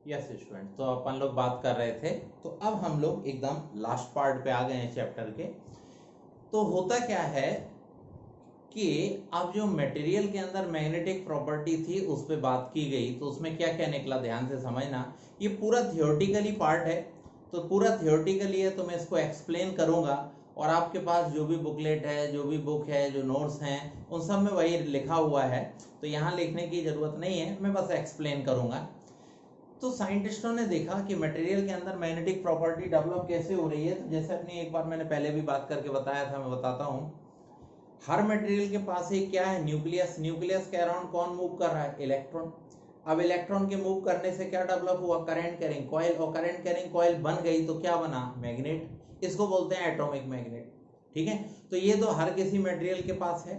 Yes student, तो अपन लोग बात कर रहे थे, तो अब हम लोग एकदम लास्ट पार्ट पे आ गए हैं चैप्टर के। तो होता क्या है कि अब जो मटेरियल के अंदर मैग्नेटिक प्रॉपर्टी थी उस पर बात की गई, तो उसमें क्या क्या निकला ध्यान से समझना। ये पूरा थियोरेटिकली पार्ट है, तो पूरा थियोरेटिकली है, तो मैं इसको एक्सप्लेन करूंगा। और आपके पास जो भी बुकलेट है, जो भी बुक है, जो नोट्स हैं, उन सब में वही लिखा हुआ है, तो यहाँ लिखने की जरूरत नहीं है, मैं बस एक्सप्लेन करूंगा। तो साइंटिस्टों ने देखा कि मटेरियल के अंदर मैग्नेटिक प्रॉपर्टी डेवलप कैसे हो रही है। तो जैसे अपनी एक बार मैंने पहले भी बात करके बताया था, मैं बताता हूँ। हर मटेरियल के पास एक क्या है, न्यूक्लियस। न्यूक्लियस के अराउंड कौन मूव कर रहा है, इलेक्ट्रॉन। अब इलेक्ट्रॉन के मूव करने से क्या डेवलप हुआ, करंट कैरिंग कॉइल, और करंट कैरिंग कॉइल बन गई तो क्या बना, मैग्नेट। इसको बोलते हैं एटॉमिक मैग्नेट। ठीक है, तो ये तो हर किसी मटेरियल के पास है।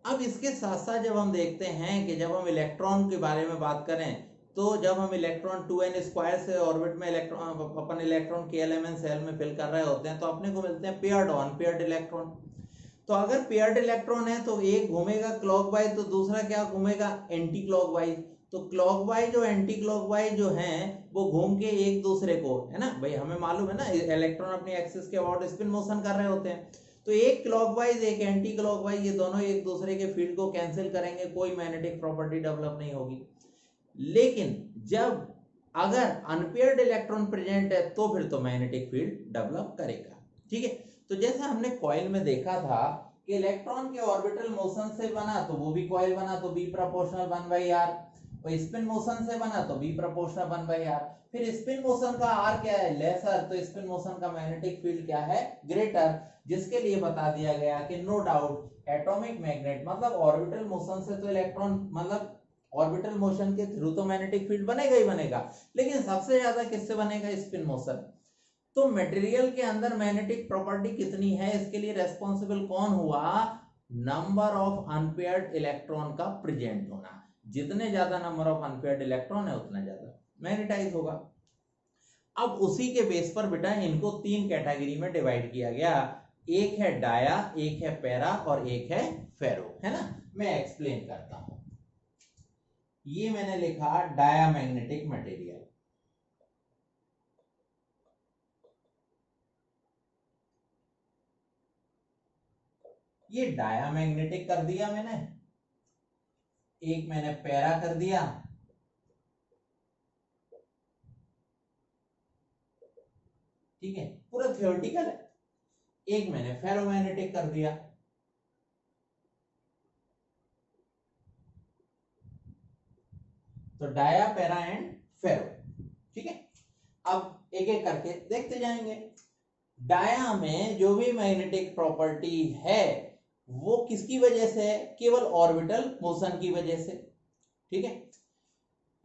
अब इसके साथ साथ जब हम देखते हैं कि जब हम इलेक्ट्रॉन के बारे में बात करें, तो जब हम इलेक्ट्रॉन 2n² से ऑर्बिट में इलेक्ट्रॉन अपन इलेक्ट्रॉन के एलिमेंट सेल में फिल कर रहे होते हैं, तो अपने को मिलते हैं पेयर्ड और अनपेयर्ड इलेक्ट्रॉन। तो अगर पेयर्ड इलेक्ट्रॉन है तो एक घूमेगा क्लॉकवाइज, तो दूसरा क्या घूमेगा, एंटी क्लॉकवाइज। तो क्लॉकवाइज और एंटी क्लॉकवाइज जो हैं वो घूम के एक दूसरे को, है ना भाई, हमें मालूम है ना, इलेक्ट्रॉन अपनी एक्सिस के अबाउट स्पिन मोशन कर रहे होते हैं। तो एक क्लॉकवाइज एक एंटी क्लॉकवाइज, ये दोनों एक दूसरे के फील्ड को कैंसिल करेंगे, कोई मैग्नेटिक प्रॉपर्टी डेवलप नहीं होगी। लेकिन जब अगर अनपेयर्ड इलेक्ट्रॉन प्रेजेंट है तो फिर तो मैग्नेटिक फील्ड डेवलप करेगा। ठीक है, तो जैसा हमने कॉइल में देखा था कि इलेक्ट्रॉन के ऑर्बिटल मोशन से बना तो वो भी कॉइल बना, तो बी प्रोपोर्शनल 1/r, और स्पिन मोशन से बना तो बी प्रोपोर्शनल 1/r। फिर स्पिन मोशन का आर क्या है, लेसर, तो स्पिन मोशन का मैग्नेटिक फील्ड क्या है, ग्रेटर, जिसके लिए बता दिया गया कि नो डाउट एटॉमिक मैग्नेट मतलब ऑर्बिटल मोशन से तो इलेक्ट्रॉन मतलब ऑर्बिटल मोशन के थ्रू तो मैग्नेटिक फील्ड बनेगा ही बनेगा, लेकिन सबसे ज्यादा किससे बनेगा, स्पिन मोशन। तो मटेरियल के अंदर मैग्नेटिक प्रॉपर्टी कितनी है, इसके लिए रेस्पॉन्सिबल कौन हुआ, नंबर ऑफ अनपेयर्ड इलेक्ट्रॉन का प्रेजेंट होना। जितने ज्यादा नंबर ऑफ अनपेयर्ड इलेक्ट्रॉन है उतना ज्यादा मैग्नेटाइज होगा। अब उसी के बेस पर बेटा इनको तीन कैटेगरी में डिवाइड किया गया, एक है डाया, एक है पैरा और एक है फेरो, है ना। मैं एक्सप्लेन करता हूं। ये मैंने लिखा डायामैग्नेटिक मटेरियल। ये डायामैग्नेटिक कर दिया मैंने, एक मैंने पैरा कर दिया, ठीक है, पूरा थियोरेटिकल है। एक मैंने फेरोमैग्नेटिक कर दिया। तो डाया, पैरा एंड फेरो। ठीक है, अब एक एक करके देखते जाएंगे। डाया में जो भी मैग्नेटिक प्रॉपर्टी है वो किसकी वजह से है, केवल ऑर्बिटल मोशन की वजह से। ठीक है,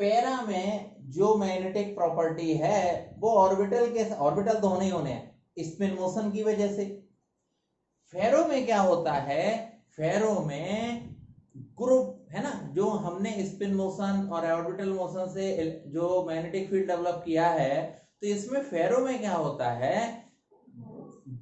पैरा में जो मैग्नेटिक प्रॉपर्टी है वो ऑर्बिटल तो होने ही होने हैं, स्पिन मोशन की वजह से। फेरो में क्या होता है, फेरो में ग्रुप है ना, जो हमने स्पिन मोशन और ऑर्बिटल मोशन से जो मैग्नेटिक फील्ड डेवलप किया है, तो इसमें फेरो में क्या होता है,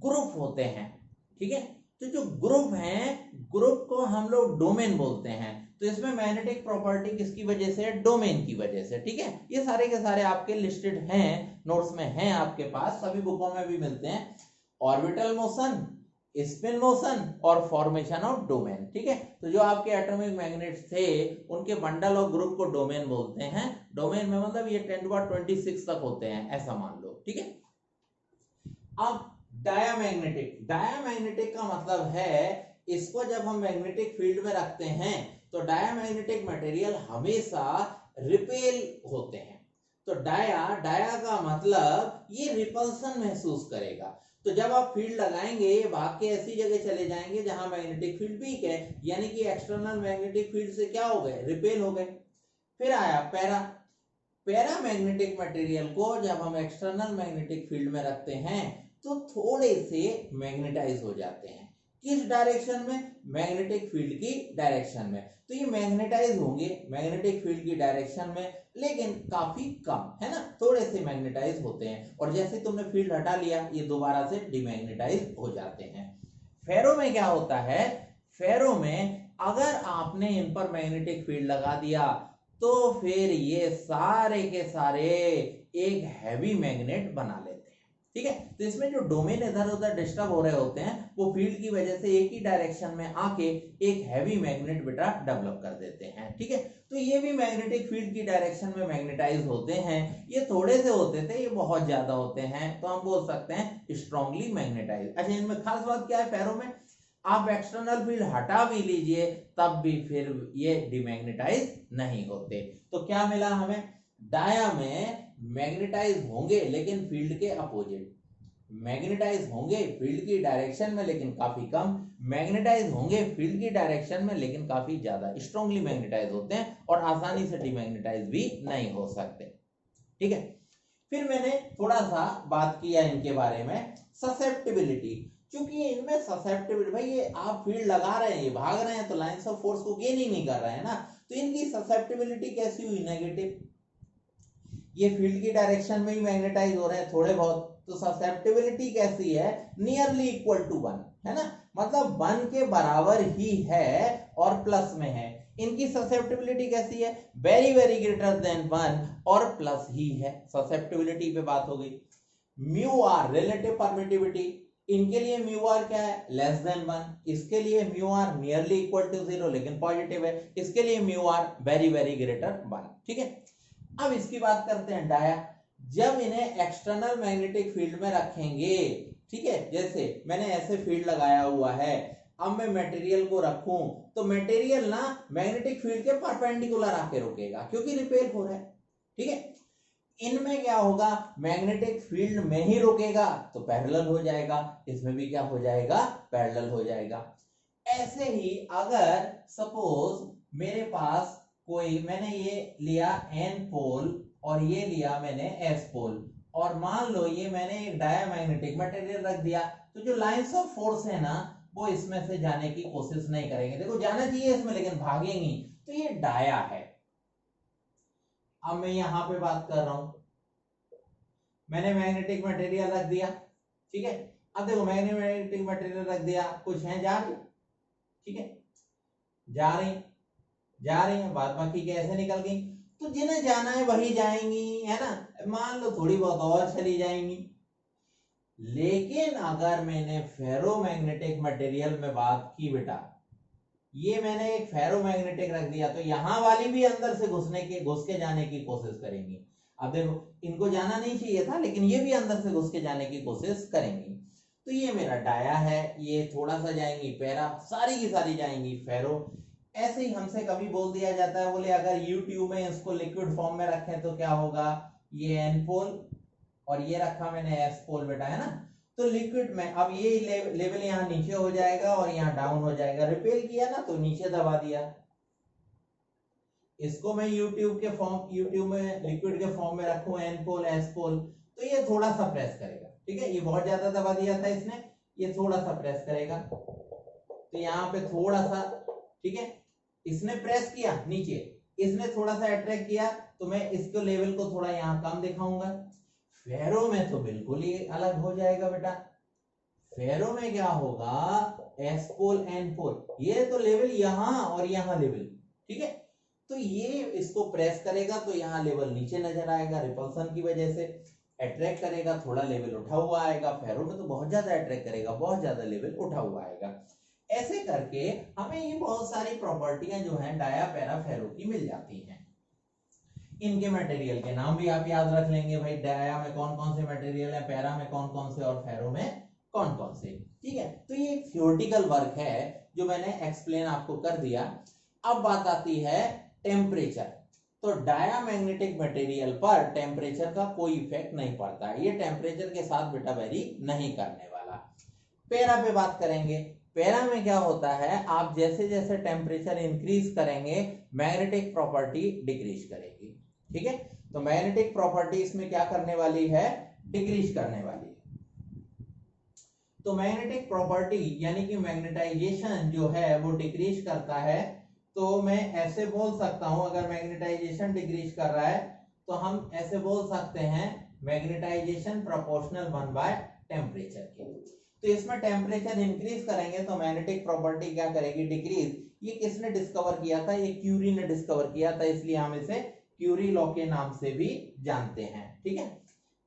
ग्रुप होते हैं। ठीक है, तो जो ग्रुप हैं, ग्रुप को हम लोग डोमेन बोलते हैं। तो इसमें मैग्नेटिक प्रॉपर्टी किसकी वजह से, डोमेन की वजह से। ठीक है, ये सारे के सारे आपके लिस्टेड हैं, नोट्स में हैं, आपके पास सभी बुकों में भी मिलते हैं। ऑर्बिटल मोशन, स्पिन मोशन और फॉर्मेशन ऑफ डोमेन। ठीक है, तो जो आपके एटॉमिक मैग्नेट्स थे उनके बंडल और ग्रुप को डोमेन बोलते हैं। डोमेन में मतलब ये 10⁻26 तक होते हैं, ऐसा मान लो। ठीक है, अब डायामैग्नेटिक का मतलब है, इसको जब हम मैग्नेटिक फील्ड में रखते हैं तो डायामैग्नेटिक मटेरियल हमेशा रिपेल होते हैं। तो डाया का मतलब ये रिपल्सन महसूस करेगा। तो जब आप फील्ड लगाएंगे ये भाग के ऐसी जगह चले जाएंगे जहां मैग्नेटिक फील्ड वीक है, यानी कि एक्सटर्नल मैग्नेटिक फील्ड से क्या हो गए, रिपेल हो गए। फिर आया पैरा। पैरामैग्नेटिक मटेरियल को जब हम एक्सटर्नल मैग्नेटिक फील्ड में रखते हैं तो थोड़े से मैग्नेटाइज हो जाते हैं। किस डायरेक्शन में, मैग्नेटिक फील्ड की डायरेक्शन में। तो ये मैग्नेटाइज होंगे मैग्नेटिक फील्ड की डायरेक्शन में, लेकिन काफी कम, है ना, थोड़े से मैग्नेटाइज होते हैं। और जैसे तुमने फील्ड हटा लिया ये दोबारा से डिमैग्नेटाइज हो जाते हैं। फेरो में क्या होता है, फेरो में अगर आपने इन पर मैग्नेटिक फील्ड लगा दिया तो फिर ये सारे के सारे एक हैवी मैग्नेट बना लेते हैं। ठीक है, तो इसमें जो डोमेन इधर उधर डिस्टर्ब हो रहे होते हैं वो फील्ड की वजह से एक ही डायरेक्शन में आके एक हैवी मैग्नेट बेटा डेवलप कर देते हैं। ठीक है, तो ये भी मैग्नेटिक फील्ड की डायरेक्शन में मैग्नेटाइज होते हैं। ये थोड़े से होते थे, ये बहुत ज्यादा होते हैं, तो हम बोल सकते हैं स्ट्रांगली मैग्नेटाइज। अच्छा, इनमें खास बात क्या है, फेरो में आप एक्सटर्नल फील्ड हटा भी लीजिए तब भी फिर ये डिमैग्नेटाइज नहीं होते। तो क्या मिला हमें, डाया में मैग्नेटाइज होंगे लेकिन फील्ड के अपोजिट, मैग्नेटाइज होंगे फील्ड की डायरेक्शन में लेकिन काफी कम, मैग्नेटाइज होंगे फील्ड की डायरेक्शन में लेकिन काफी ज्यादा, स्ट्रांगली मैग्नेटाइज होते हैं और आसानी से डिमैग्नेटाइज भी नहीं हो सकते। ठीक है, फिर मैंने थोड़ा सा बात किया इनके बारे में ससेप्टिबिलिटी। क्योंकि इनमें ससेप्टिबिलिटी, भाई ये आप फील्ड लगा रहे हैं, ये भाग रहे हैं तो लाइंस ऑफ फोर्स को गेन ही नहीं कर रहे हैं ना, तो इनकी ससेप्टिबिलिटी कैसी हुई, नेगेटिव। ये फील्ड की डायरेक्शन में ही मैग्नेटाइज हो रहे हैं थोड़े बहुत, तो ससेप्टिबिलिटी कैसी है, नियरली इक्वल टू 1, है ना, मतलब 1 के बराबर ही है और प्लस में है। इनकी ससेप्टिबिलिटी कैसी है, वेरी वेरी ग्रेटर देन 1 और प्लस ही है। ससेप्टिबिलिटी पे बात हो गई। म्यू आर रिलेटिव परमिटिविटी, इनके लिए म्यू आर क्या है, लेस देन 1, इसके लिए mu r nearly equal to 0 लेकिन पॉजिटिव है, इसके लिए mu r very very greater 1। ठीक है, अब इसकी बात करते हैं डाया। जब इन्हें एक्सटर्नल मैग्नेटिक फील्ड में रखेंगे, ठीक है, जैसे मैंने ऐसे फील्ड लगाया हुआ है, अब मैं मटेरियल को रखूं तो मटेरियल ना मैग्नेटिक फील्ड के परपेंडिकुलर आके रुकेगा क्योंकि रिपेल हो रहा है। ठीक है, इनमें क्या होगा, मैग्नेटिक फील्ड में ही रुकेगा तो पैरेलल हो जाएगा, इसमें भी क्या हो जाएगा, पैरेलल हो जाएगा। ऐसे ही अगर सपोज मेरे पास कोई, मैंने ये लिया N पोल और ये लिया मैंने S पोल, और मान लो ये मैंने एक डायामैग्नेटिक मटेरियल रख दिया, तो जो लाइंस ऑफ फोर्स है ना वो इसमें से जाने की कोशिश नहीं करेंगे, देखो जाना चाहिए इसमें लेकिन भागेंगी, तो ये डाया है। अब मैं यहां पे बात कर रहा हूं, मैंने मैग्नेटिक मटेरियल रख दिया, ठीक है, अब देखो मैग्नेटिक मटेरियल रख दिया, कुछ है जा रही, ठीक है, जा रही है, बाद बाकी कैसे निकल गई, तो जिन्हें जाना है वही जाएंगी, है ना, मान लो थोड़ी बहुत और चली जाएंगी। लेकिन अगर मैंने फेरोमैग्नेटिक मटेरियल में बात की बेटा, ये मैंने एक फेरोमैग्नेटिक रख दिया, तो यहां वाली भी अंदर से घुस के जाने की कोशिश करेंगी। अब देखो इनको जाना नहीं चाहिए था लेकिन ये भी अंदर से घुस के जाने की कोशिश करेंगी, तो ये मेरा डाया है, ये थोड़ा सा जाएंगी पैरा, सारी की सारी जाएंगी फेरो। ऐसे ही हमसे कभी बोल दिया जाता है, बोले अगर यूट्यूब में इसको लिक्विड फॉर्म में रखें तो क्या होगा, ये एन पोल और ये रखा मैंने एस पोल बेटा, है ना, तो लिक्विड में अब ये लेवल यहाँ नीचे हो जाएगा और यहाँ डाउन हो जाएगा, रिपेल किया ना तो नीचे दबा दिया। इसको मैं यूट्यूब में लिक्विड के फॉर्म में रखूं एन पोल एस पोल, तो ये थोड़ा सा प्रेस करेगा, ठीक है, ये बहुत ज्यादा दबा दिया था इसने, ये थोड़ा सा प्रेस करेगा, तो यहाँ पे थोड़ा सा, ठीक है, इसने प्रेस किया नीचे, इसने थोड़ा सा अट्रैक्ट किया, तो मैं इसको लेवल को थोड़ा यहाँ कम दिखाऊंगा। फेरो में तो बिल्कुल ही अलग हो जाएगा बेटा, फेरो में क्या होगा, एस पोल एन पोल, ये तो लेवल यहाँ और यहाँ लेवल, ठीक है, तो ये इसको प्रेस करेगा तो यहाँ लेवल नीचे नजर आएगा, रिपल्सन की वजह से अट्रैक्ट करेगा, थोड़ा लेवल उठा हुआ आएगा, फेरो में तो बहुत ज्यादा अट्रैक्ट करेगा, बहुत ज्यादा लेवल उठा हुआ आएगा। ऐसे करके हमें ये बहुत सारी प्रॉपर्टियां जो हैं डाया पैरा फेरो की मिल जाती हैं। इनके मटेरियल के नाम भी आप याद रख लेंगे, भाई डाया में कौन कौन से मटेरियल है, पैरा में कौन कौन से और फेरो में कौन कौन से, ठीक है, तो ये एक थ्योरेटिकल वर्क है जो मैंने एक्सप्लेन आपको कर दिया। अब बात आती है टेम्परेचर, तो डायामैग्नेटिक मटेरियल पर टेम्परेचर का कोई इफेक्ट नहीं पड़ता है, ये टेम्परेचर के साथ बेटा वेरी नहीं करने वाला। पैरा पे बात करेंगे, पैरा में क्या होता है, आप जैसे जैसे टेम्परेचर इंक्रीज करेंगे मैग्नेटिक प्रॉपर्टी डिक्रीज करेगी, ठीक है, तो मैग्नेटिक प्रॉपर्टी इसमें क्या करने वाली है, डिक्रीज करने वाली है। तो मैग्नेटिक प्रॉपर्टी यानी कि मैग्नेटाइजेशन जो है वो डिक्रीज करता है, तो मैं ऐसे बोल सकता हूं, अगर मैग्नेटाइजेशन डिक्रीज कर रहा है तो हम ऐसे बोल सकते हैं मैग्नेटाइजेशन प्रोपोर्शनल 1 बाय टेम्परेचर के। तो इसमें टेम्परेचर इंक्रीज करेंगे तो मैग्नेटिक प्रॉपर्टी क्या करेगी, डिक्रीज, ये किसने डिस्कवर किया था? ये क्यूरी ने डिस्कवर किया था, इसलिए हम इसे क्यूरी लॉ के नाम से भी जानते हैं। ठीक है,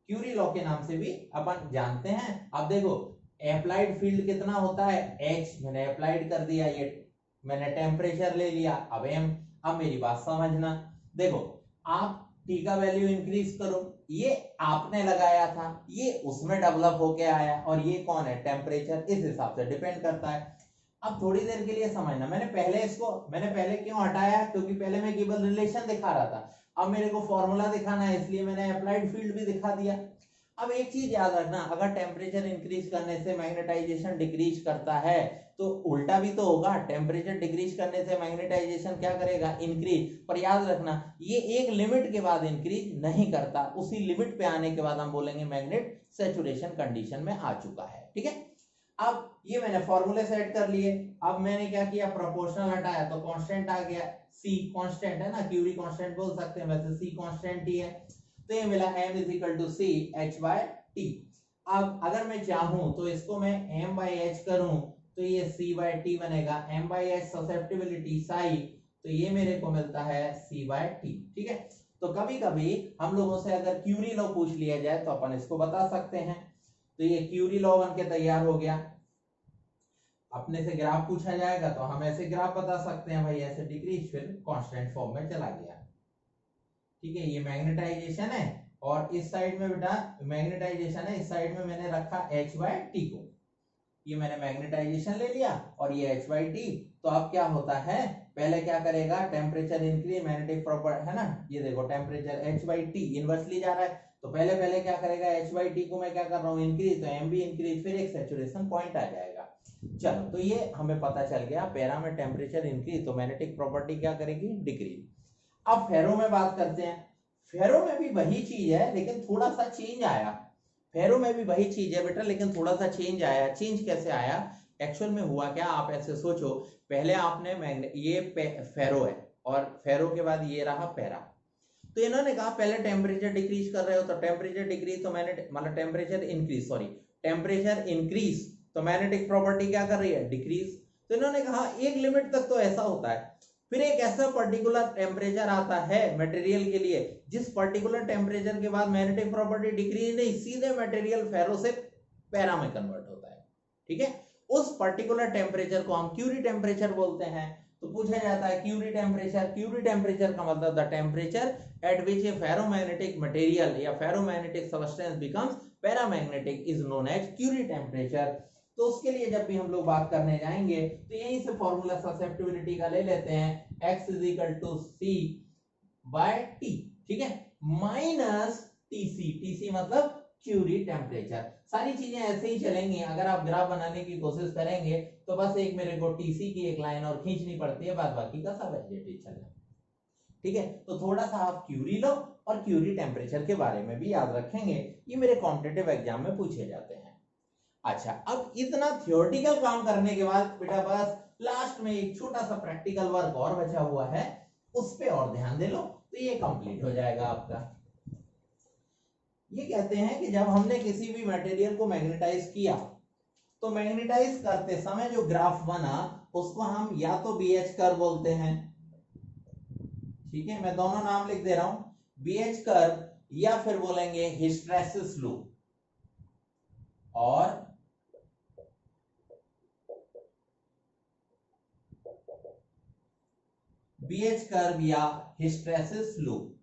क्यूरी लॉ के नाम से भी अपन जानते हैं। अब देखो अप्लाइड फील्ड कितना होता है? H मैंने अप्लाइड कर दिया, ये मैंने टेम्परेचर ले लिया। अब m, अब मेरी बात समझना, देखो आप T का वैल्यू इंक्रीज करो, ये आपने लगाया था, ये उसमें डेवलप होके आया, और ये कौन है? टेम्परेचर, इस हिसाब से डिपेंड करता है। अब थोड़ी देर के लिए समझना, मैंने पहले क्यों हटाया? क्योंकि पहले मैं केवल रिलेशन दिखा रहा था, अब मेरे को फॉर्मूला दिखाना है, इसलिए मैंने अप्लाइड फील्ड भी दिखा दिया। अब एक चीज याद रखना, अगर टेम्परेचर इंक्रीज करने से मैग्नेटाइजेशन डिक्रीज करता है तो उल्टा भी तो होगा, टेम्परेचर डिक्रीज करने से मैग्नेटाइजेशन क्या करेगा? इंक्रीज। पर याद रखना ये एक लिमिट के बाद इंक्रीज नहीं करता, उसी लिमिट पे आने के बाद हम बोलेंगे मैग्नेट सैचुरेशन कंडीशन में आ चुका है। ठीक है, अब ये मैंने फॉर्मूले सेट कर लिए। अब मैंने क्या किया? प्रोपोर्शनल हटाया तो कांस्टेंट आ गया, C कांस्टेंट है ना, क्यूरी कांस्टेंट बोल सकते हैं, वैसे C कांस्टेंट ही है, तो ये मिला m = C H/T। अब अगर मैं चाहूं तो इसको मैं m/h करूं तो ये C/T बनेगा, m/h ससेप्टिबिलिटी साई, तो ये मेरे को मिलता है C/T। ठीक है, तो कभी कभी हम लोगों से अगर क्यूरी लॉ पूछ लिया जाए तो अपन इसको बता सकते हैं। तो ये क्यूरी लॉ बन के तैयार हो गया। अपने से ग्राफ पूछा जाएगा तो हम ऐसे ग्राफ बता सकते हैं, भाई ऐसे डिक्रीज, फिर कांस्टेंट फॉर्म में चला गया। ठीक है, ये मैग्नेटाइजेशन है, और इस साइड में बेटा मैग्नेटाइजेशन है, इस साइड में मैंने रखा H/T को, ये मैंने मैग्नेटाइजेशन ले लिया और ये H/T। तो अब क्या होता है? पहले क्या करेगा? टेम्परेचर इंक्रीज, मैग्नेटिक प्रॉपर्टी है ना, ये देखो टेम्परेचर H/T इनवर्सली जा रहा है, तो पहले क्या करेगा? H/T को मैं क्या कर रहा हूँ? इंक्रीज, तो m भी इंक्रीज, फिर एक सैचुरेशन पॉइंट आ जाएगा। चलो, तो ये हमें पता चल गया, पैरा में टेम्परेचर इंक्रीज तो मैग्नेटिक प्रॉपर्टी क्या करेगी? डिक्रीज। अब फेरो में बात करते हैं। फेरो में भी वही चीज है लेकिन थोड़ा सा चेंज आया। फेरो में भी वही चीज है बेटा, लेकिन थोड़ा सा चेंज आया। चेंज कैसे आया? एक्चुअल में हुआ क्या, आप ऐसे सोचो, पहले आपने ये फेरो है और फेरो के बाद ये रहा पैरा, तो इन्होंने कहा पहले टेम्परेचर डिक्रीज कर रहे हो तो टेम्परेचर डिक्रीज तो मतलब temperature increase, sorry temperature increase तो मैग्नेटिक प्रॉपर्टी क्या कर रही है? डिक्रीज। तो इन्होंने कहा एक लिमिट तक तो ऐसा होता है, फिर एक ऐसा पर्टिकुलर टेम्परेचर आता है मटेरियल के लिए जिस पर्टिकुलर टेम्परेचर के बाद मैग्नेटिक प्रॉपर्टी डिक्रीज नहीं, सीधे मटेरियल फेरो से पैरा में कन्वर्ट होता है। ठीक है, उस पर्टिकुलर टेम्परेचर को हम क्यूरी टेम्परेचर बोलते हैं। तो पूछा जाता है क्यूरी टेम्परेचर का मतलब the temperature at which a ferromagnetic material या ferromagnetic substance becomes paramagnetic is known as Curie temperature. तो उसके लिए जब भी हम लोग बात करने जाएंगे तो यहीं से फॉर्मूला ससेप्टिबिलिटी का ले लेते हैं, x = C/T। ठीक है, माइनस TC मतलब क्यूरी टेम्परेचर। सारी चीजें ऐसे ही चलेंगी। अगर आप ग्राफ बनाने की कोशिश करेंगे तो बस एक मेरे को TC की एक लाइन और खींचनी पड़ती है, बाद बाकी का सब एडजस्ट चलना। ठीक है, तो थोड़ा सा आप क्यूरी लो और क्यूरी टेम्परेचर के बारे में भी याद रखेंगे, ये मेरे कॉम्पिटिटिव एग्जाम में पूछे जाते हैं। अच्छा, अब इतना थियोरेटिकल काम करने के बाद बेटा बस लास्ट में एक छोटा सा प्रैक्टिकल वर्क और बचा हुआ है, उस पे और ध्यान दे लो तो ये कंप्लीट हो जाएगा आपका। ये कहते हैं कि जब हमने किसी भी मटेरियल को मैग्नेटाइज किया तो मैग्नेटाइज करते समय जो ग्राफ बना उसको हम या तो BH कर्व बोलते हैं, ठीक है, मैं दोनों नाम लिख दे रहा हूं, BH कर्व, या फिर बोलेंगे हिस्टरेसिस लूप, और BH कर्व या हिस्टरेसिस लूप,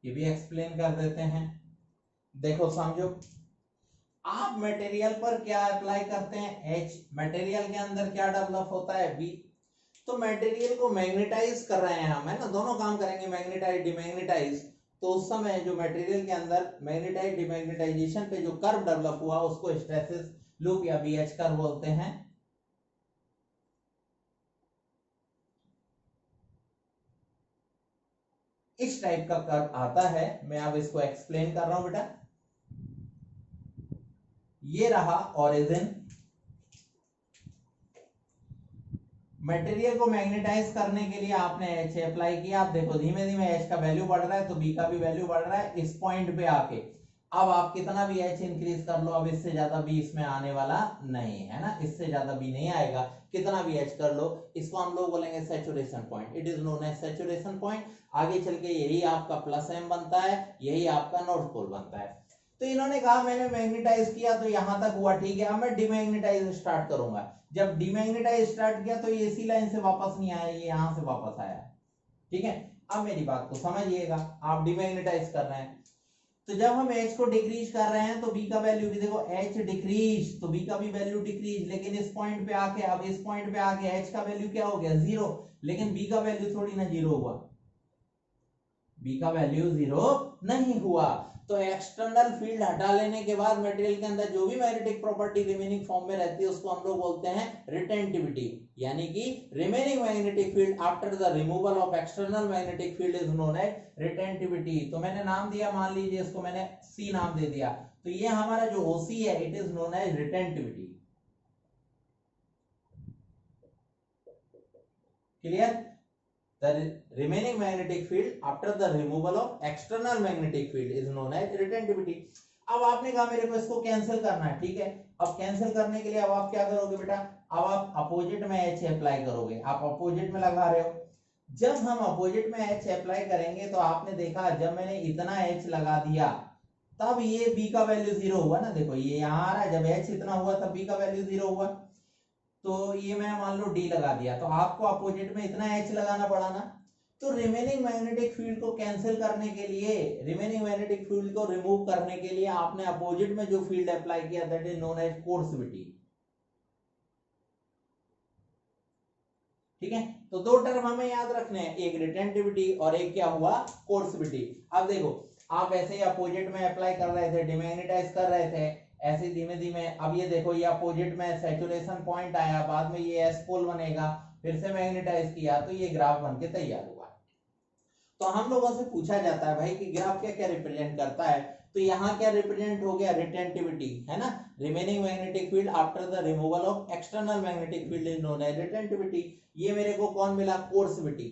ये भी एक्सप्लेन कर देते हैं। देखो समझो, आप मटेरियल पर क्या अप्लाई करते हैं? H, मटेरियल के अंदर क्या डेवलप होता है? B। तो मटेरियल को मैग्नेटाइज कर रहे हैं हम, है ना, दोनों काम करेंगे, मैग्नेटाइज डिमैग्नेटाइज। तो उस समय जो मटेरियल के अंदर मैग्नेटाइज डिमैग्नेटाइजेशन पे जो कर्व डेवलप हुआ उसको हिस्टरेसिस लूप या BH कर्व बोलते हैं। इस टाइप का कर्व आता है, मैं अब इसको एक्सप्लेन कर रहा हूं बेटा। ये रहा ओरिजिन, मटेरियल को मैग्नेटाइज करने के लिए आपने H अप्लाई किया, आप देखो धीमे धीमे H का वैल्यू बढ़ रहा है तो B का भी वैल्यू बढ़ रहा है इस पॉइंट पे आके। अब आप कितना भी एच इंक्रीज कर लो, अब इससे ज्यादा बी इसमें आने वाला नहीं है ना, इससे ज्यादा बी नहीं आएगा, कितना भी एच कर लो। इसको हम लोग बोलेंगे saturation point, it is known as saturation point. आगे चल के यही आपका प्लस एम बनता है, यही आपका नॉर्थ पोल बनता है। तो इन्होंने कहा मैंने मैग्नेटाइज किया तो यहां तक हुआ, ठीक है, अब मैं डिमैग्नेटाइज स्टार्ट करूंगा। जब डिमैग्नेटाइज स्टार्ट किया तो ये इसी लाइन से वापस नहीं आया, ये यहां से वापस आया, ठीक है। अब मेरी बात को समझिएगा, आप डिमैग्नेटाइज कर रहे हैं तो जब हम H को डिक्रीज कर रहे हैं तो B का वैल्यू भी देखो, H डिक्रीज तो B का भी वैल्यू डिक्रीज, लेकिन इस पॉइंट पे आके, अब इस पॉइंट पे आके H का वैल्यू क्या हो गया, 0, लेकिन B का वैल्यू थोड़ी ना 0 हुआ, B का वैल्यू 0 नहीं हुआ। तो एक्सटर्नल फील्ड हटा लेने के बाद मटेरियल के अंदर जो भी मैग्नेटिक प्रॉपर्टी रिमेनिंग फॉर्म में रहती है उसको हम लोग बोलते हैं रिटेंटिविटी, यानी कि remaining magnetic field after the removal of external magnetic field is known as retentivity. तो मैंने नाम दिया, मान लीजिए इसको मैंने C नाम दे दिया, तो ये हमारा जो OC है it is known as retentivity. Clear? The remaining magnetic field after the removal of external magnetic field is known as retentivity। अब आपने कहा मेरे को इसको कैंसिल करना है, ठीक है। अब कैंसिल करने के लिए अब आप क्या करोगे बेटा, अब आप अपोजिट में H अप्लाई करोगे, आप अपोजिट में लगा रहे हो। जब हम अपोजिट में H अप्लाई करेंगे तो आपने देखा जब मैंने इतना H लगा दिया तब ये B का वैल्यू 0 हुआ ना, देखो ये यहाँ आ रहा है, जब H इतना हुआ तब B का वैल्यू 0 हुआ। तो ये मैं मान लो D लगा दिया, तो आपको अपोजिट में इतना H लगाना पड़ा ना। तो रिमेनिंग मैग्नेटिक फील्ड को कैंसिल करने के लिए, रिमेनिंग मैग्नेटिक फील्ड को रिमूव करने के लिए आपने अपोजिट में जो फील्ड अप्लाई किया that is known as coercivity, ठीक है। तो दो टर्म हमें याद रखने हैं, एक रिटेंटिविटी और एक क्या हुआ, कोर्सिविटी। अब देखो आप ऐसे ही अपोजिट में अप्लाई कर रहे थे, डिमैग्नेटाइज कर रहे थे, ऐसे धीमे धीमे, अब ये देखो ये अपोजिट में सैचुरेशन पॉइंट आया, बाद में ये एस पोल बनेगा, फिर से मैग्नेटाइज किया तो ये ग्राफ बन के तैयार हुआ। तो हम लोगों से पूछा जाता है भाई कि ग्राफ क्या क्या रिप्रेजेंट करता है, तो यहाँ क्या रिप्रेजेंट हो गया, रिटेंटिविटी, है ना। Remaining magnetic field after the removal of external magnetic field is known as retentivity. ये मेरे को कौन मिला, कोर्सिविटी।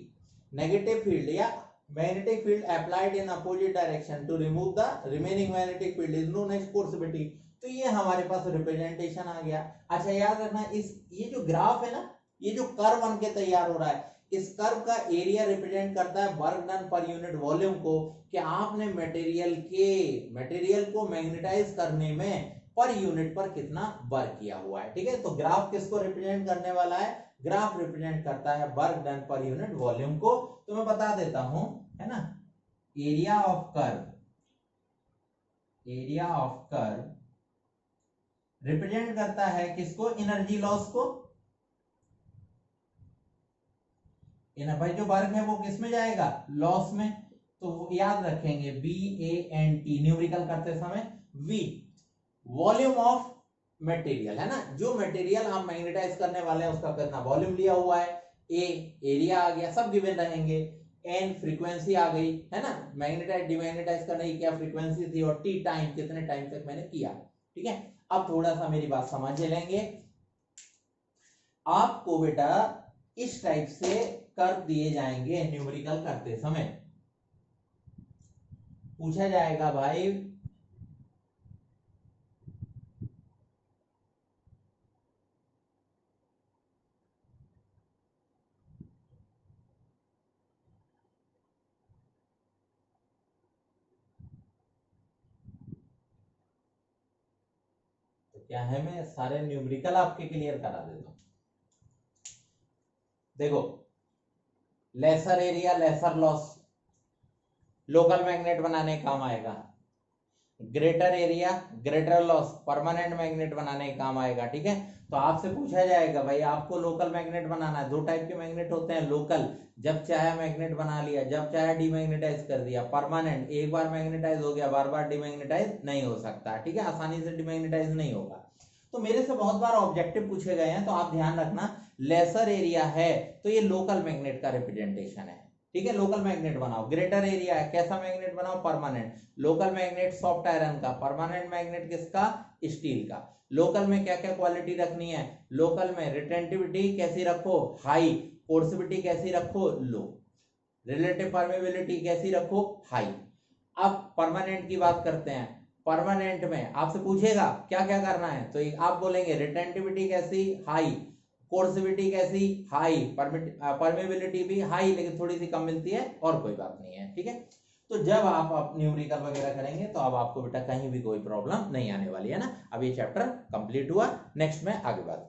नेगेटिव फील्ड या magnetic field applied in opposite direction to remove the remaining magnetic field is known as coercivity. तो ये हमारे पास representation आ गया। अच्छा याद रखना, इस ये जो ग्राफ है ना, ये जो कर्व बन के तैयार हो रहा है, इस कर्व का एरिया रिप्रेजेंट करता है work done per unit volume को, कि आपने मटेरियल को मैग्नेटाइज करने में पर यूनिट पर कितना वर्क किया हुआ है, ठीक है। तो ग्राफ किसको रिप्रेजेंट करने वाला है, ग्राफ रिप्रेजेंट करता है work done per unit volume को। तो मैं बता देता हूं, है ना, एरिया ऑफ कर्व रिप्रेजेंट करता है किसको, एनर्जी लॉस को। भाई जो वर्क है वो किस में जाएगा, लॉस में। तो याद रखेंगे VANT न्यूमेरिकल करते समय, V वॉल्यूम ऑफ मटेरियल, है ना, जो मटेरियल आप मैग्नेटाइज करने वाले हैं उसका कितना वॉल्यूम लिया हुआ है, A एरिया आ गया, सब गिवन रहेंगे, N फ्रीक्वेंसी आ गई, है ना, मैग्नेटाइज डिमैग्नेटाइज करने की क्या फ्रीक्वेंसी थी, और T टाइम, कितने टाइम तक मैंने किया, ठीक है। अब थोड़ा सा मेरी बात समझ लेंगे। आपको बेटा इस टाइप से कर्व दिए जाएंगे, न्यूमेरिकल करते समय पूछा जाएगा भाई तो क्या है, मैं सारे न्यूमेरिकल आपके क्लियर करा देता हूं। देखो lesser area lesser loss local magnet बनाने काम आएगा, greater area greater loss permanent magnet बनाने का काम आएगा, ठीक है। तो आपसे पूछा जाएगा भाई आपको लोकल मैग्नेट बनाना है, दो टाइप के मैग्नेट होते हैं, लोकल जब चाहे मैग्नेट बना लिया, जब चाहे डीमैग्नेटाइज कर दिया, परमानेंट एक बार मैग्नेटाइज हो गया बार बार डीमैग्नेटाइज नहीं हो सकता, ठीक है, आसानी से डीमैग्नेटाइज नहीं होगा। तो मेरे से बहुत बार ऑब्जेक्टिव पूछे गए हैं, तो आप ध्यान रखना लेसर एरिया है तो ये लोकल मैग्नेट का रिप्रेजेंटेशन है, ठीक है, लोकल मैग्नेट बनाओ। ग्रेटर एरिया है, कैसा मैग्नेट बनाओ, permanent, local magnet soft iron का, परमानेंट मैग्नेट किसका, स्टील का। लोकल में क्या क्या क्वालिटी रखनी है, लोकल में रिटेंटिविटी कैसी रखो, हाई, कोर्सिविटी कैसी रखो, लो, रिलेटिव परमेबिलिटी कैसी रखो, हाई। अब परमानेंट की बात करते हैं, परमानेंट में आपसे पूछेगा क्या क्या करना है, तो आप बोलेंगे रिटेंटिविटी कैसी, हाई, कोर्सिविटी कैसी, हाई, परमेबिलिटी भी हाई लेकिन थोड़ी सी कम मिलती है, और कोई बात नहीं है, ठीक है। तो जब आप न्यूमेरिकल वगैरह करेंगे तो अब आपको बेटा कहीं भी कोई प्रॉब्लम नहीं आने वाली है ना। अब ये चैप्टर कंप्लीट हुआ, नेक्स्ट में आगे बात